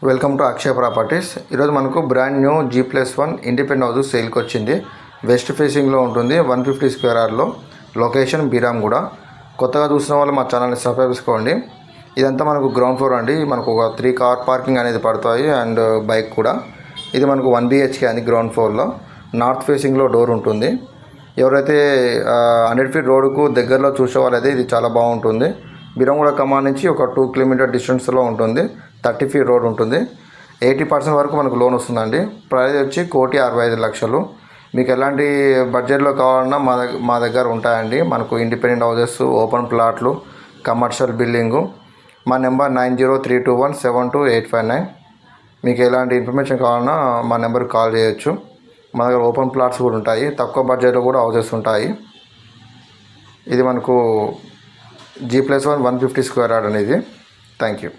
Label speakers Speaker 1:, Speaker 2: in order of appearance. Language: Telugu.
Speaker 1: Welcome to Akshaya properties. ఈరోజు మనకు brand new G+1 independent house సేల్కి వచ్చింది. వెస్ట్ ఫేసింగ్లో ఉంటుంది, 150 స్క్వేర్ యార్డ్లో. లొకేషన్ బీరాంగూడ. కొత్తగా చూసిన వాళ్ళు మా ఛానల్ని సబ్స్క్రైబ్ చేసుకోండి. ఇదంతా మనకు గ్రౌండ్ ఫ్లోర్ అండి. మనకు ఒక 3 కార్ పార్కింగ్ అనేది పడతాయి అండ్ బైక్ కూడా. ఇది మనకు 1 BHK అని గ్రౌండ్ ఫ్లోర్లో. నార్త్ ఫేసింగ్లో డోర్ ఉంటుంది. ఎవరైతే 100 ఫీట్ రోడ్డుకు దగ్గరలో చూసే వాళ్ళైతే ఇది చాలా బాగుంటుంది. బీరాంగూడ కమాండ్ నుంచి ఒక 2 కిలోమీటర్ డిస్టెన్స్లో ఉంటుంది. 30 ఫీట్ రోడ్ ఉంటుంది. 80% వరకు మనకు లోన్ వస్తుందండి. ప్రైస్ వచ్చి 1,65,00,000. మీకు ఎలాంటి బడ్జెట్లో కావాలన్నా మా దగ్గర ఉంటాయండి. మనకు ఇండిపెండెంట్ హౌసెస్, ఓపెన్ ప్లాట్లు, కమర్షియల్ బిల్డింగు. మా నెంబర్ 9032172859. మీకు ఎలాంటి ఇన్ఫర్మేషన్ కావాలన్నా మా నెంబర్కి కాల్ చేయొచ్చు. మా దగ్గర ఓపెన్ ప్లాట్స్ కూడా ఉంటాయి. తక్కువ బడ్జెట్లో కూడా హౌసెస్ ఉంటాయి. ఇది మనకు G+1 150 స్క్వేర్ యార్డ్ అనేది. Thank you.